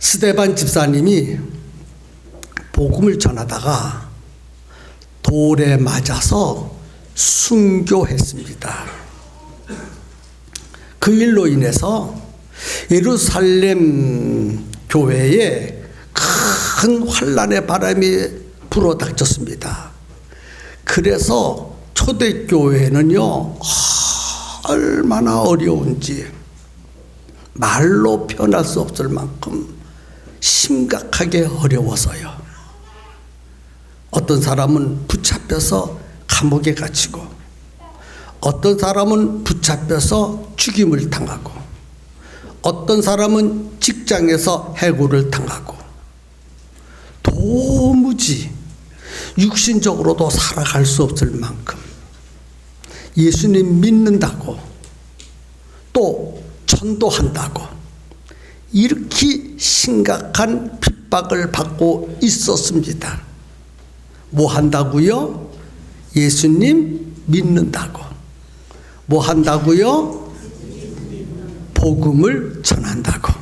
스데반 집사님이 복음을 전하다가 돌에 맞아서 순교했습니다. 그 일로 인해서 예루살렘 교회에 큰 환란의 바람이 불어닥쳤습니다. 그래서 초대교회는요, 얼마나 어려운지 말로 표현할 수 없을 만큼 심각하게 어려워서요. 어떤 사람은 붙잡혀서 감옥에 갇히고, 어떤 사람은 붙잡혀서 죽임을 당하고, 어떤 사람은 직장에서 해고를 당하고, 도무지 육신적으로도 살아갈 수 없을 만큼 예수님 믿는다고 또 전도한다고 이렇게 심각한 핍박을 받고 있었습니다. 뭐 한다고요? 예수님 믿는다고. 뭐 한다고요? 복음을 전한다고.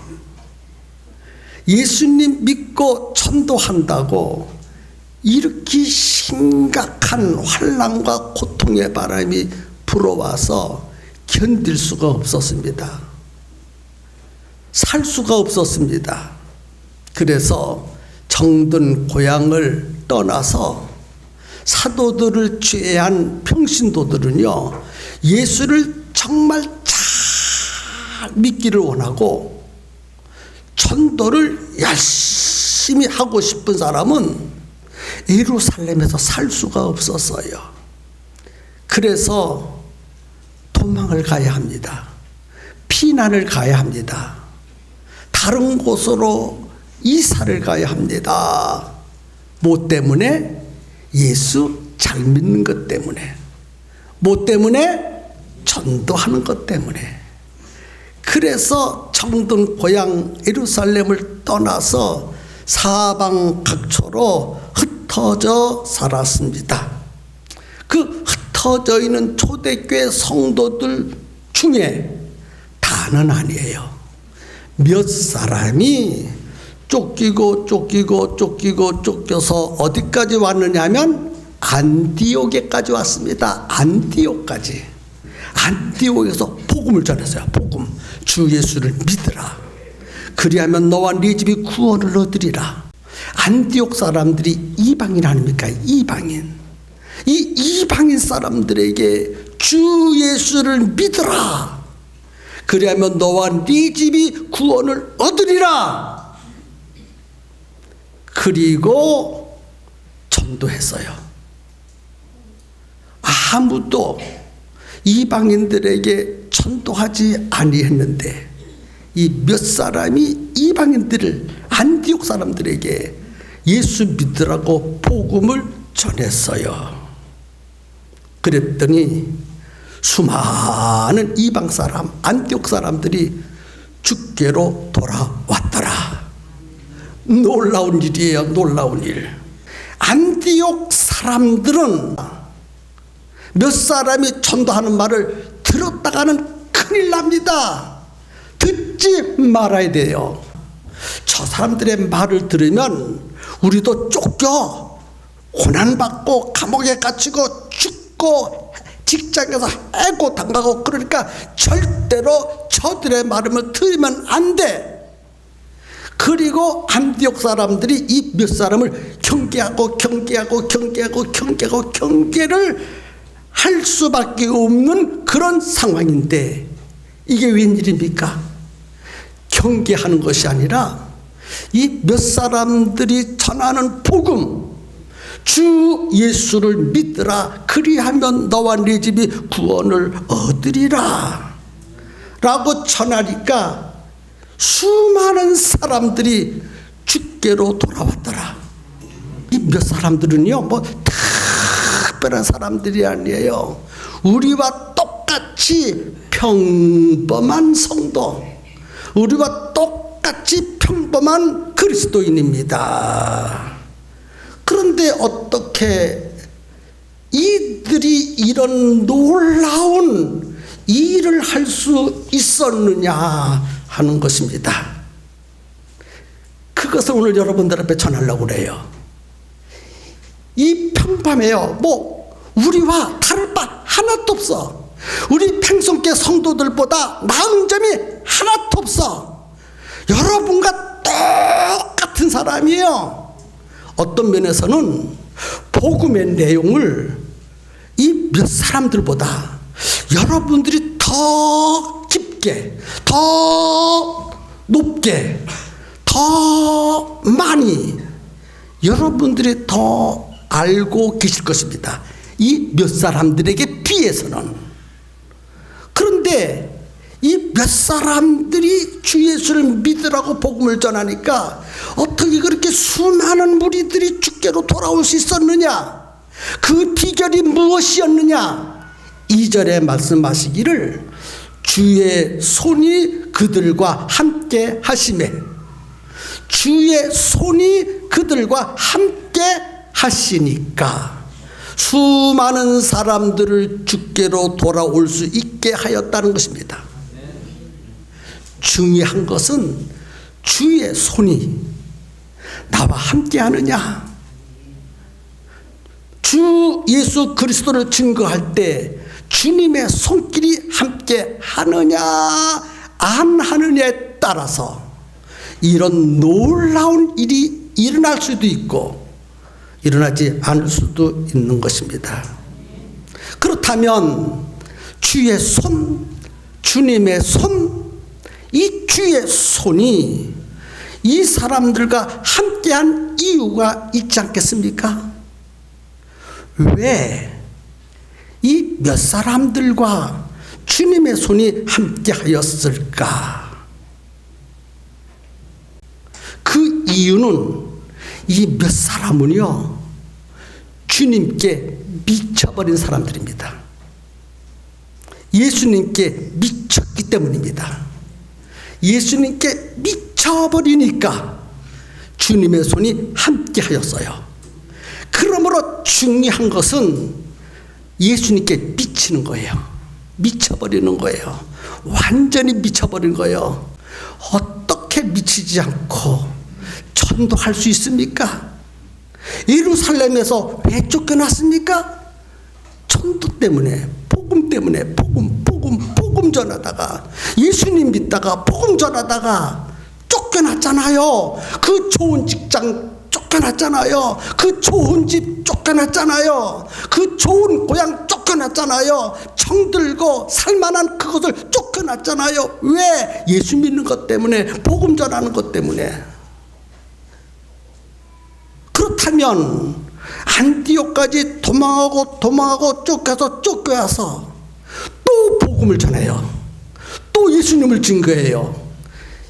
예수님 믿고 전도한다고 이렇게 심각한 환난과 고통의 바람이 불어와서 견딜 수가 없었습니다. 살 수가 없었습니다. 그래서 정든 고향을 떠나서 사도들을 제외한 평신도들은요, 예수를 정말 잘 믿기를 원하고 전도를 열심히 하고 싶은 사람은 예루살렘에서 살 수가 없었어요. 그래서 도망을 가야 합니다. 피난을 가야 합니다. 다른 곳으로 이사를 가야 합니다. 뭐 때문에? 예수 잘 믿는 것 때문에. 뭐 때문에? 전도하는 것 때문에. 그래서 정든 고향 예루살렘을 떠나서 사방 각처로 흩어져 살았습니다. 그 흩어져 있는 초대교회 성도들 중에 다는 아니에요. 몇 사람이 쫓겨서 어디까지 왔느냐면 안디옥에까지 왔습니다. 안디옥까지. 안디옥에서 복음을 전했어요. 복음. 주 예수를 믿으라. 그리하면 너와 네 집이 구원을 얻으리라. 안디옥 사람들이 이방인 아닙니까? 이방인. 이 이방인 사람들에게 주 예수를 믿으라. 그리하면 너와 네 집이 구원을 얻으리라. 그리고 전도했어요. 아무도 이방인들에게 전도하지 아니했는데 이 몇 사람이 이방인들을, 안디옥 사람들에게 예수 믿으라고 복음을 전했어요. 그랬더니 수많은 이방 사람, 안디옥 사람들이 주께로 돌아왔더라. 놀라운 일이에요. 놀라운 일. 안디옥 사람들은 몇 사람이 전도하는 말을 들었다가는 큰일 납니다. 듣지 말아야 돼요. 저 사람들의 말을 들으면 우리도 쫓겨 고난받고 감옥에 갇히고 죽고 직장에서 해고 당하고, 그러니까 절대로 저들의 말을 들으면 안 돼. 그리고 안디옥 사람들이 이 몇 사람을 경계를 할 수밖에 없는 그런 상황인데, 이게 웬일입니까? 경계하는 것이 아니라 이 몇 사람들이 전하는 복음, 주 예수를 믿으라. 그리하면 너와 네 집이 구원을 얻으리라 라고 전하니까 수많은 사람들이 주께로 돌아왔더라. 이 몇 사람들은요, 뭐 특별한 사람들이 아니에요. 우리와 똑같이 평범한 성도, 우리와 똑같이 평범한 그리스도인입니다. 그런데 어떻게 이들이 이런 놀라운 일을 할 수 있었느냐 하는 것입니다. 그것을 오늘 여러분들 앞에 전하려고 그래요. 이 평범해요. 우리와 다를 바 하나도 없어. 우리 팽성교 성도들보다 나은 점이 하나도 없어. 여러분과 똑같은 사람이에요. 어떤 면에서는 복음의 내용을 이 몇 사람들보다 여러분들이 더 깊게, 더 높게, 더 많이 여러분들이 더 알고 계실 것입니다. 이 몇 사람들에게 비해서는. 그런데 이 몇 사람들이 주 예수를 믿으라고 복음을 전하니까 어떻게 그렇게 수많은 무리들이 주께로 돌아올 수 있었느냐? 그 비결이 무엇이었느냐? 2절에 말씀하시기를 주의 손이 그들과 함께 하시매, 주의 손이 그들과 함께 하시니까 수많은 사람들을 주께로 돌아올 수 있게 하였다는 것입니다. 중요한 것은 주의 손이 나와 함께 하느냐. 주 예수 그리스도를 증거할 때 주님의 손길이 함께 하느냐 안 하느냐에 따라서 이런 놀라운 일이 일어날 수도 있고 일어나지 않을 수도 있는 것입니다. 그렇다면 주의 손, 주님의 손, 이 주의 손이 이 사람들과 함께한 이유가 있지 않겠습니까? 왜 이 몇 사람들과 주님의 손이 함께 하였을까? 그 이유는 이 몇 사람은요, 주님께 미쳐버린 사람들입니다. 예수님께 미쳤기 때문입니다. 예수님께 미쳐버리니까 주님의 손이 함께 하였어요. 그러므로 중요한 것은 예수님께 미치는 거예요. 미쳐버리는 거예요. 완전히 미쳐버린 거예요. 어떻게 미치지 않고 전도할 수 있습니까? 예루살렘에서 왜 쫓겨났습니까? 전도 때문에, 복음 때문에, 복음 전하다가, 예수님 믿다가 복음 전하다가 쫓겨났잖아요. 그 좋은 직장 쫓겨났잖아요. 그 좋은 집 쫓겨났잖아요. 그 좋은 고향 쫓겨났잖아요. 정들고 살만한 그것을 쫓겨났잖아요. 왜? 예수 믿는 것 때문에, 복음 전하는 것 때문에. 그렇다면 안디옥까지 도망하고 쫓겨와서 또 복음을 전해요. 또 예수님을 증거해요.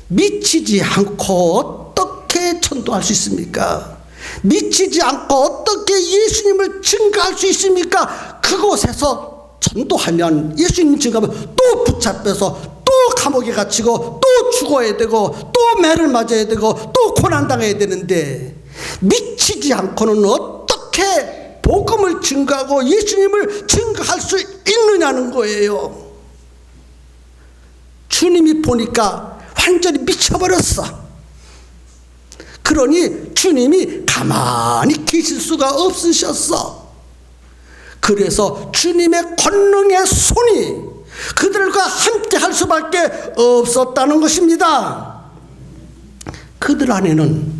미치지 않고 어떻게 전도할 수 있습니까? 미치지 않고 어떻게 예수님을 증거할 수 있습니까? 그곳에서 전도하면, 예수님 증거하면 또 붙잡혀서 또 감옥에 갇히고 또 죽어야 되고 또 매를 맞아야 되고 또 고난당해야 되는데, 미치지 않고는 어떻게 복음을 증거하고 예수님을 증거할 수 있느냐는 거예요. 주님이 보니까 완전히 미쳐버렸어. 그러니 주님이 가만히 계실 수가 없으셨어. 그래서 주님의 권능의 손이 그들과 함께 할 수밖에 없었다는 것입니다. 그들 안에는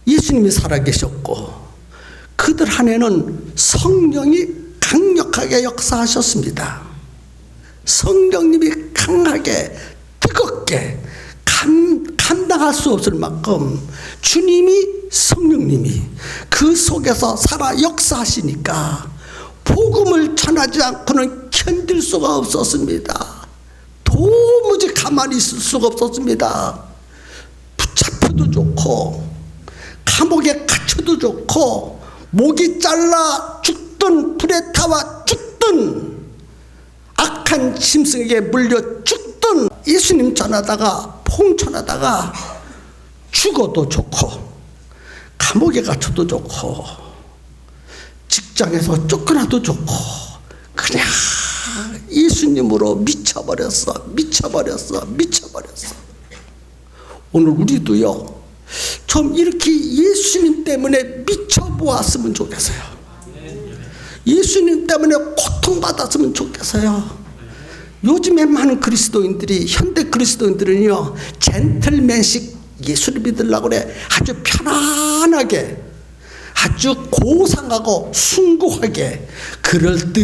예수님이 살아계셨고 그들 안에는 성령이 강력하게 역사하셨습니다. 성령님이 강하게 뜨겁게 감당할 수 없을 만큼 주님이, 성령님이 그 속에서 살아 역사하시니까 복음을 전하지 않고는 견딜 수가 없었습니다. 도무지 가만히 있을 수가 없었습니다. 붙잡혀도 좋고 감옥에 갇혀도 좋고 목이 잘라 죽든 불에 타와 죽든 악한 짐승에게 물려 죽든 예수님 전하다가 복음 전하다가 죽어도 좋고 감옥에 갇혀도 좋고 직장에서 쫓겨나도 좋고 그냥 예수님으로 미쳐버렸어. 오늘 우리도요, 좀 이렇게 예수님 때문에 미쳐보았으면 좋겠어요. 예수님 때문에 고통받았으면 좋겠어요. 요즘에 많은 그리스도인들이, 현대 그리스도인들은요, 젠틀맨식 예수를 믿으려고 그래. 아주 편안하게, 아주 고상하고 숭고하게, 그럴듯하게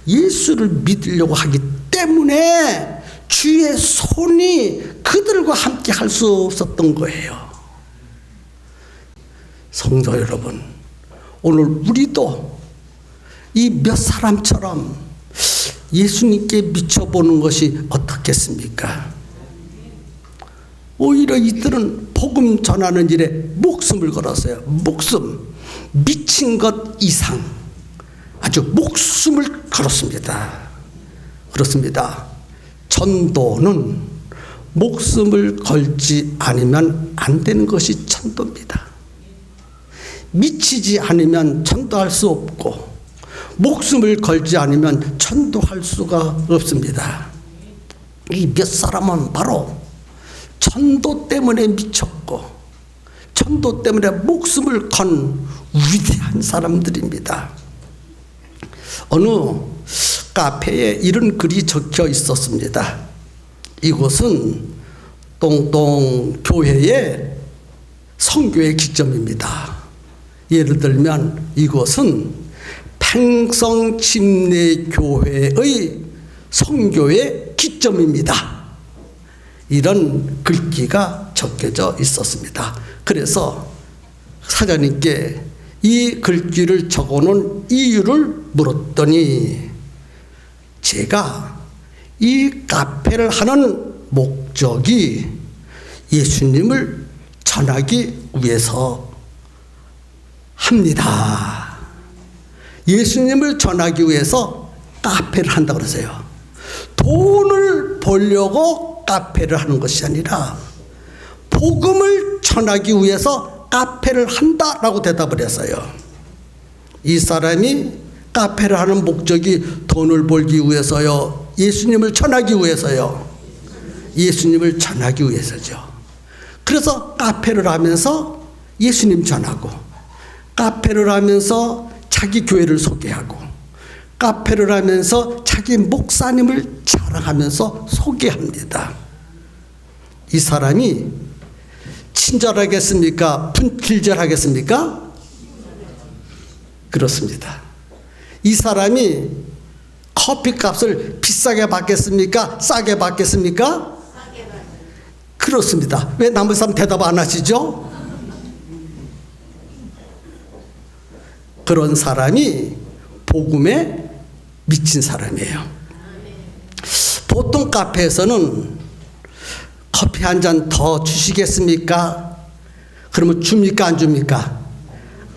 예수를 믿으려고 하기 때문에 주의 손이 그들과 함께 할 수 없었던 거예요. 성도 여러분, 오늘 우리도 이 몇 사람처럼 예수님께 미쳐보는 것이 어떻겠습니까? 오히려 이들은 복음 전하는 일에 목숨을 걸었어요. 목숨, 미친 것 이상 아주 목숨을 걸었습니다. 그렇습니다. 전도는 목숨을 걸지 않으면 안 되는 것이 전도입니다. 미치지 않으면 전도할 수 없고, 목숨을 걸지 않으면 전도할 수가 없습니다. 이 몇 사람은 바로 전도 때문에 미쳤고, 전도 때문에 목숨을 건 위대한 사람들입니다. 어느 카페에 이런 글이 적혀 있었습니다. 이곳은 똥똥 교회의 선교의 기점입니다. 예를 들면 이곳은 팽성침례교회의 선교의 기점입니다. 이런 글귀가 적혀져 있었습니다. 그래서 사장님께 이 글귀를 적어놓은 이유를 물었더니, 제가 이 카페를 하는 목적이 예수님을 전하기 위해서 합니다. 예수님을 전하기 위해서 카페를 한다고 그러세요. 돈을 벌려고 카페를 하는 것이 아니라 복음을 전하기 위해서 카페를 한다라고 대답을 했어요. 이 사람이 카페를 하는 목적이 돈을 벌기 위해서요, 예수님을 전하기 위해서요? 예수님을 전하기 위해서죠. 그래서 카페를 하면서 예수님 전하고, 카페를 하면서 자기 교회를 소개하고, 카페를 하면서 자기 목사님을 자랑하면서 소개합니다. 이 사람이 친절하겠습니까? 분필절하겠습니까? 그렇습니다. 이 사람이 커피값을 비싸게 받겠습니까? 싸게 받겠습니까? 싸게 받습니다. 그렇습니다. 왜 남의 사람 대답 안 하시죠? 그런 사람이 복음에 미친 사람이에요. 보통 카페에서는 커피 한 잔 더 주시겠습니까? 그러면 줍니까? 안 줍니까?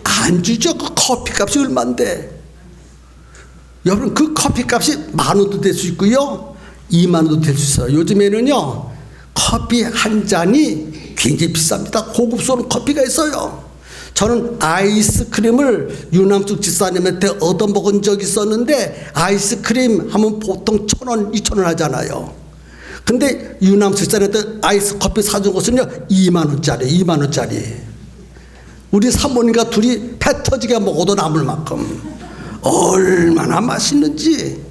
안 주죠. 그 커피값이 얼만데. 여러분, 그 커피값이 10,000원도 될 수 있고요, 20,000원도 될 수 있어요. 요즘에는요, 커피 한 잔이 굉장히 비쌉니다. 고급스러운 커피가 있어요. 저는 아이스크림을 유남숙 집사님한테 얻어먹은 적이 있었는데, 아이스크림 하면 보통 1,000원, 2,000원 하잖아요. 근데 유남숙 집사님한테 아이스 커피 사준 것은요, 20,000원짜리, 20,000원짜리. 우리 사모님과 둘이 배 터지게 먹어도 남을 만큼 얼마나 맛있는지.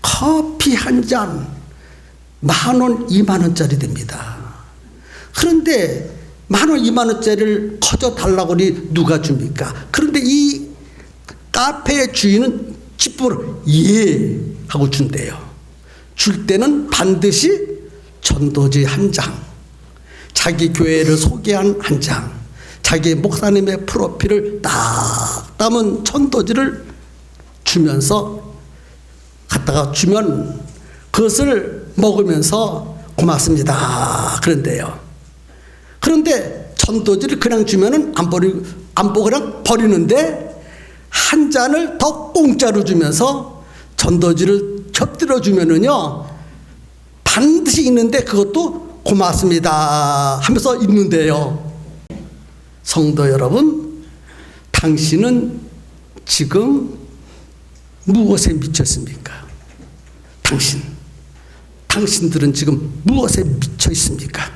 커피 한 잔 10,000원, 20,000원짜리 됩니다. 그런데 10,000원, 20,000원짜리를 커져 달라고 하니 누가 줍니까? 그런데 이 카페의 주인은 기쁨으로 예 하고 준대요. 줄 때는 반드시 전도지 한 장, 자기 교회를 소개한 한 장, 자기 목사님의 프로필을 딱 담은 전도지를 주면서 갖다가 주면 그것을 먹으면서 고맙습니다 그런데요. 그런데 전도지를 그냥 주면은 안 보고 그냥 버리는데, 한 잔을 더 공짜로 주면서 전도지를 곁들여 주면은요, 반드시 있는데 그것도 고맙습니다 하면서 있는데요. 성도 여러분, 당신은 지금 무엇에 미쳤습니까? 당신들은 지금 무엇에 미쳐 있습니까?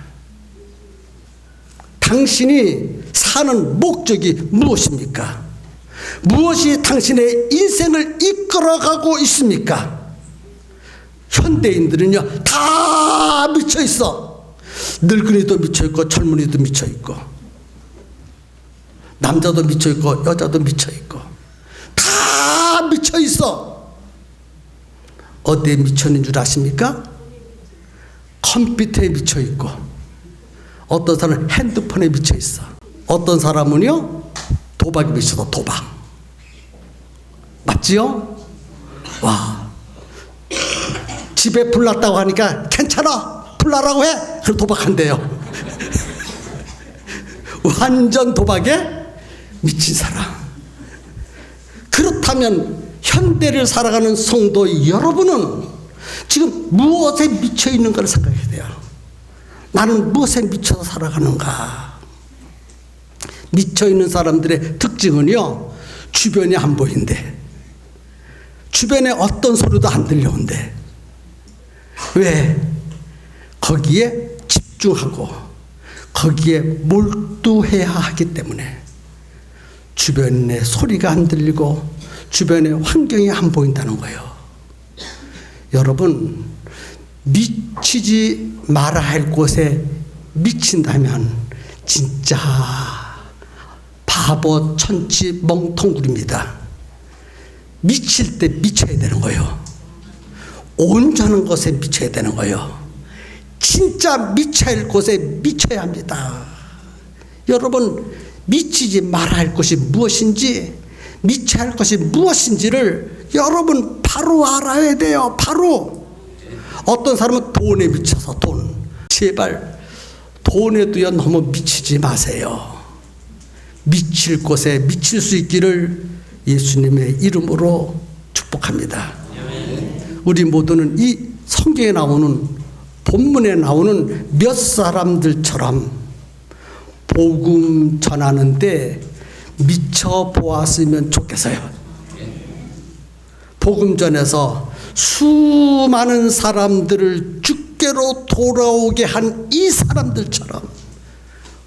당신이 사는 목적이 무엇입니까? 무엇이 당신의 인생을 이끌어가고 있습니까? 현대인들은요, 다 미쳐 있어. 늙은이도 미쳐 있고 젊은이도 미쳐 있고 남자도 미쳐 있고 여자도 미쳐 있고 다 미쳐 있어. 어디에 미쳐 있는 줄 아십니까? 컴퓨터에 미쳐 있고, 어떤 사람은 핸드폰에 미쳐 있어. 어떤 사람은요, 도박에 미쳐서 도박. 맞지요? 와, 집에 불 났다고 하니까 괜찮아, 불 나라고 해. 그럼 도박한대요. 완전 도박에 미친 사람. 그렇다면 현대를 살아가는 성도 여러분은 지금 무엇에 미쳐 있는가를 생각해야 돼요. 나는 무엇에 미쳐서 살아가는가? 미쳐 있는 사람들의 특징은요, 주변이 안 보인대. 주변에 어떤 소리도 안 들려온대. 왜? 거기에 집중하고 거기에 몰두해야 하기 때문에. 주변에 소리가 안 들리고 주변에 환경이 안 보인다는 거예요. 여러분, 미치지 말아야 할 곳에 미친다면 진짜 바보, 천치, 멍텅구리입니다. 미칠 때 미쳐야 되는 거예요. 온전한 것에 미쳐야 되는 거예요. 진짜 미쳐야 할 곳에 미쳐야 합니다. 여러분, 미치지 말아야 할 것이 무엇인지, 미쳐야 할 것이 무엇인지를 여러분 바로 알아야 돼요. 바로. 어떤 사람은 돈에 미쳐서 돈. 제발 돈에도요 너무 미치지 마세요. 미칠 곳에 미칠 수 있기를 예수님의 이름으로 축복합니다. 우리 모두는 이 성경에 나오는, 본문에 나오는 몇 사람들처럼 복음 전하는데 미쳐 보았으면 좋겠어요. 복음 전해서 수많은 사람들을 주께로 돌아오게 한 이 사람들처럼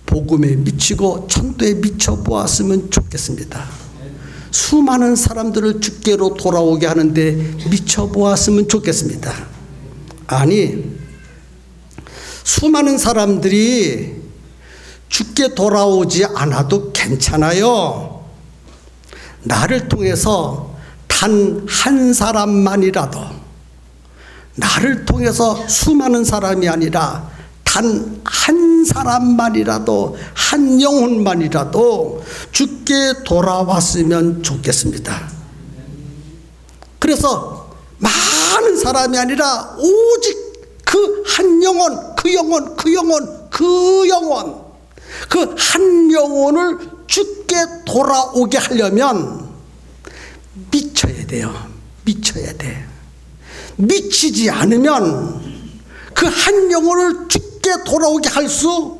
복음에 미치고 전도에 미쳐 보았으면 좋겠습니다. 수많은 사람들을 주께로 돌아오게 하는데 미쳐 보았으면 좋겠습니다. 아니, 수많은 사람들이 주께 돌아오지 않아도 괜찮아요. 나를 통해서 단 한 사람만이라도, 나를 통해서 수많은 사람이 아니라 단 한 사람만이라도, 한 영혼만이라도 주께 돌아왔으면 좋겠습니다. 그래서 많은 사람이 아니라 오직 그 한 영혼, 그 영혼, 그 영혼, 그 영혼, 그 한 영혼을 주께 돌아오게 하려면 미쳐야 돼요. 미쳐야 돼. 미치지 않으면 그 한 영혼을 주께 돌아오게 할 수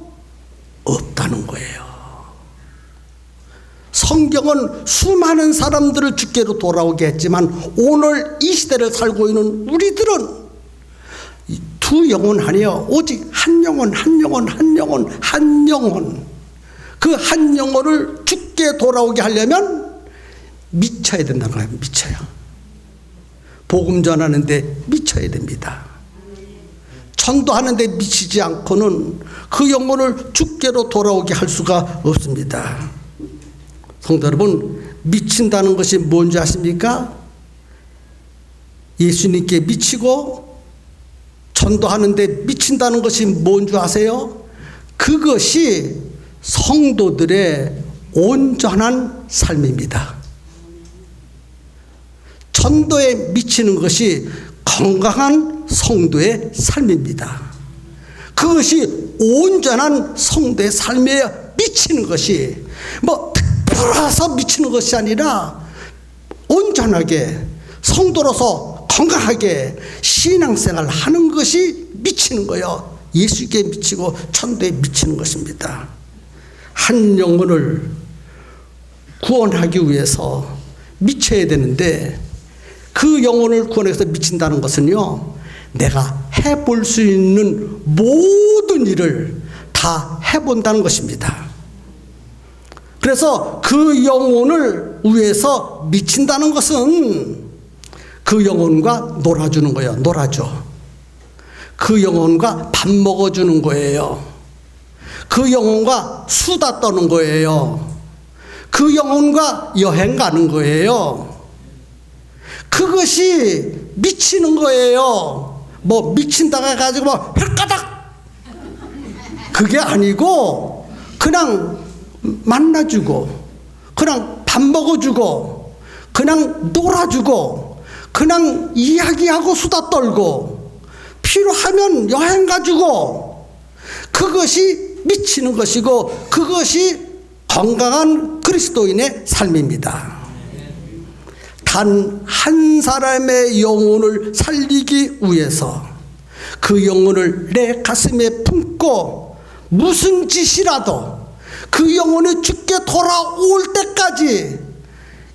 없다는 거예요. 성경은 수많은 사람들을 주께로 돌아오게 했지만 오늘 이 시대를 살고 있는 우리들은 두 영혼 아니에요. 오직 한 영혼, 한 영혼, 한 영혼, 한 영혼. 그 한 영혼을 주께 돌아오게 하려면 미쳐야 된다는 거예요. 미쳐요. 복음 전하는데 미쳐야 됩니다. 전도하는데 미치지 않고는 그 영혼을 주께로 돌아오게 할 수가 없습니다. 성도 여러분, 미친다는 것이 뭔지 아십니까? 예수님께 미치고 전도하는데 미친다는 것이 뭔지 아세요? 그것이 성도들의 온전한 삶입니다. 전도에 미치는 것이 건강한 성도의 삶입니다. 그것이 온전한 성도의 삶에 미치는 것이 뭐 특별해서 미치는 것이 아니라 온전하게 성도로서 건강하게 신앙생활 하는 것이 미치는 거예요. 예수께 미치고 전도에 미치는 것입니다. 한 영혼을 구원하기 위해서 미쳐야 되는데 그 영혼을 구원해서 미친다는 것은요, 내가 해볼 수 있는 모든 일을 다 다 해본다는 것입니다. 그래서 그 영혼을 위해서 미친다는 것은 그 영혼과 놀아주는 거예요. 놀아줘. 그 영혼과 밥 먹어주는 거예요. 그 영혼과 수다 떠는 거예요. 그 영혼과 여행 가는 거예요. 그것이 미치는 거예요. 뭐 미친다가 해가지고 뭐 혈가닥 그게 아니고 그냥 만나주고 그냥 밥 먹어주고 그냥 놀아주고 그냥 이야기하고 수다 떨고 필요하면 여행 가주고 그것이 미치는 것이고 그것이 건강한 그리스도인의 삶입니다. 단 한 사람의 영혼을 살리기 위해서 그 영혼을 내 가슴에 품고 무슨 짓이라도 그 영혼이 죽게 돌아올 때까지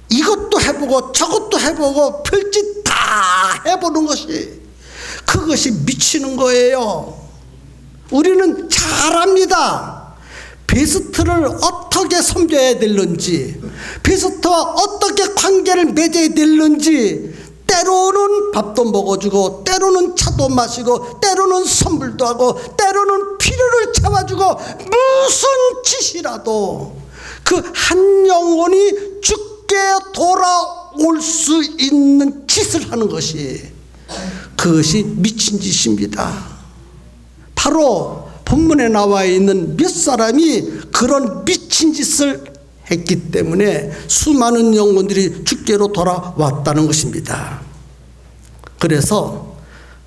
이것도 해보고 저것도 해보고 별짓 다 해보는 것이 그것이 미치는 거예요. 우리는 잘 압니다. 베스트를 어떻게 섬겨야 되는지, 베스트와 어떻게 관계를 맺어야 되는지, 때로는 밥도 먹어주고 때로는 차도 마시고 때로는 선물도 하고 때로는 필요를 채워주고 무슨 짓이라도 그 한 영혼이 죽게 돌아올 수 있는 짓을 하는 것이 그것이 미친 짓입니다. 바로 본문에 나와 있는 몇 사람이 그런 미친 짓을 했기 때문에 수많은 영혼들이 죽게로 돌아왔다는 것입니다. 그래서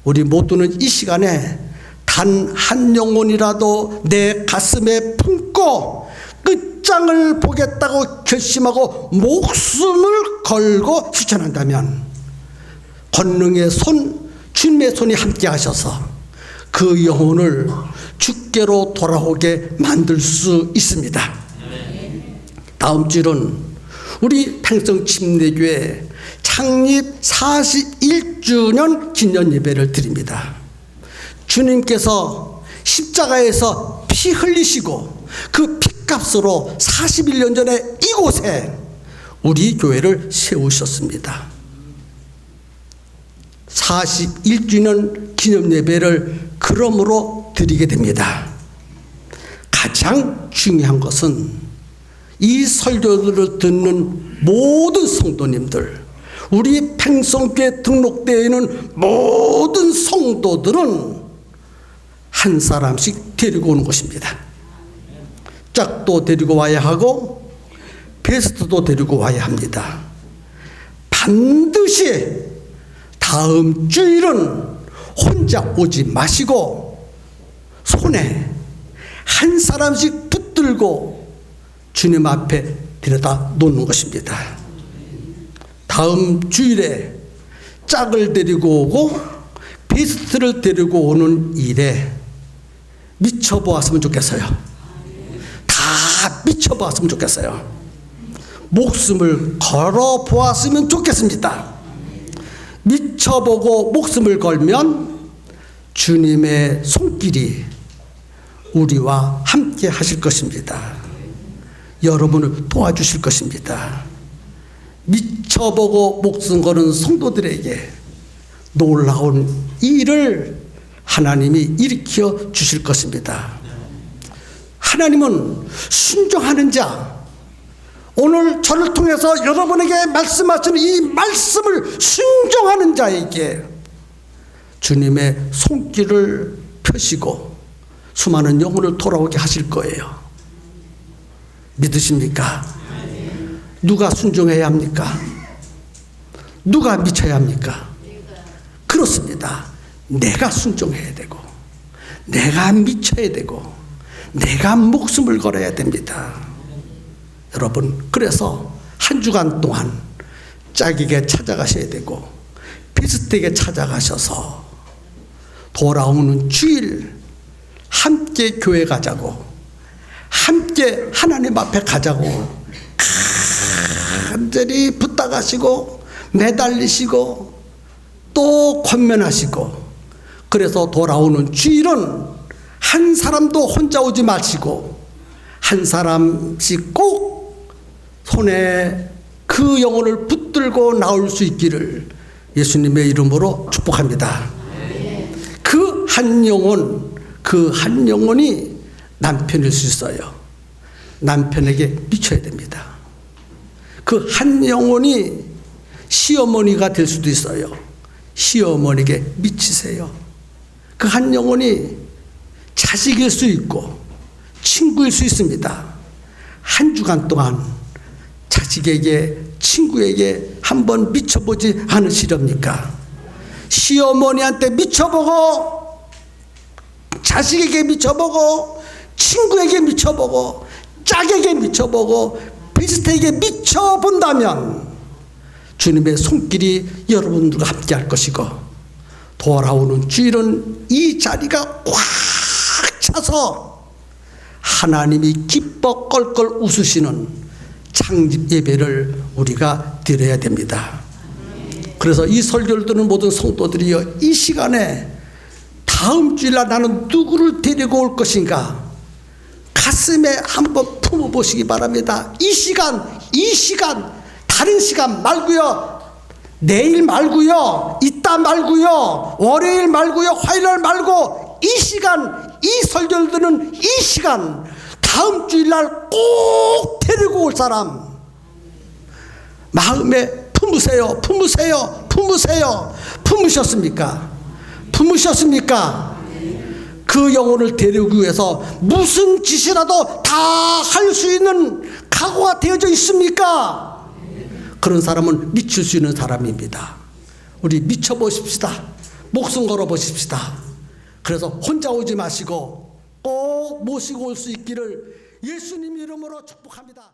우리 모두는 이 시간에 단 한 영혼이라도 내 가슴에 품고 끝장을 보겠다고 결심하고 목숨을 걸고 실천한다면 권능의 손, 주님의 손이 함께 하셔서 그 영혼을 죽게로 돌아오게 만들 수 있습니다. 다음 주는 우리 팽성침례교회 창립 41주년 기념 예배를 드립니다. 주님께서 십자가에서 피 흘리시고 그 피값으로 41년 전에 이곳에 우리 교회를 세우셨습니다. 41주년 기념 예배를 그러므로 드리게 됩니다. 가장 중요한 것은 이 설교들을 듣는 모든 성도님들, 우리 팽성교회 등록되어 있는 모든 성도들은 한 사람씩 데리고 오는 것입니다. 짝도 데리고 와야 하고 베스트도 데리고 와야 합니다. 반드시 다음 주일은 혼자 오지 마시고 손에 한 사람씩 붙들고 주님 앞에 데려다 놓는 것입니다. 다음 주일에 짝을 데리고 오고 베스트를 데리고 오는 일에 미쳐보았으면 좋겠어요. 다 미쳐보았으면 좋겠어요. 목숨을 걸어보았으면 좋겠습니다. 미쳐보고 목숨을 걸면 주님의 손길이 우리와 함께 하실 것입니다. 여러분을 도와주실 것입니다. 미쳐보고 목숨 거는 성도들에게 놀라운 일을 하나님이 일으켜 주실 것입니다. 하나님은 순종하는 자, 오늘 저를 통해서 여러분에게 말씀하시는 이 말씀을 순종하는 자에게 주님의 손길을 펴시고 수많은 영혼을 돌아오게 하실 거예요. 믿으십니까? 누가 순종해야 합니까? 누가 미쳐야 합니까? 그렇습니다. 내가 순종해야 되고 내가 미쳐야 되고 내가 목숨을 걸어야 됩니다. 여러분, 그래서 한 주간 동안 짝에게 찾아가셔야 되고 비스트에게 찾아가셔서 돌아오는 주일 함께 교회 가자고, 함께 하나님 앞에 가자고 간절히 부탁하시고 매달리시고 또 권면하시고, 그래서 돌아오는 주일은 한 사람도 혼자 오지 마시고 한 사람씩 꼭 손에 그 영혼을 붙들고 나올 수 있기를 예수님의 이름으로 축복합니다. 그 한 영혼, 그 한 영혼이 남편일 수 있어요. 남편에게 미쳐야 됩니다. 그 한 영혼이 시어머니가 될 수도 있어요. 시어머니에게 미치세요. 그 한 영혼이 자식일 수 있고 친구일 수 있습니다. 한 주간 동안 자식에게 친구에게 한번 미쳐보지 않으시렵니까? 시어머니한테 미쳐보고 자식에게 미쳐보고 친구에게 미쳐보고 짝에게 미쳐보고 비슷하게 미쳐본다면 주님의 손길이 여러분들과 함께 할 것이고 돌아오는 주일은 이 자리가 꽉 차서 하나님이 기뻐 껄껄 웃으시는 창립 예배를 우리가 드려야 됩니다. 그래서 이 설교를 듣는 모든 성도들이여, 이 시간에 다음 주일날 나는 누구를 데리고 올 것인가 가슴에 한번 품어보시기 바랍니다. 이 시간 다른 시간 말고요, 내일 말고요, 이따 말고요, 월요일 말고요, 화요일 말고 이 시간, 이 설교를 듣는 이 시간, 다음 주일날 꼭 데리고 올 사람 마음에 품으세요. 품으셨습니까? 그 영혼을 데리기 위해서 무슨 짓이라도 다 할 수 있는 각오가 되어져 있습니까? 그런 사람은 미칠 수 있는 사람입니다. 우리 미쳐보십시다. 목숨 걸어보십시다. 그래서 혼자 오지 마시고 꼭 모시고 올 수 있기를 예수님 이름으로 축복합니다.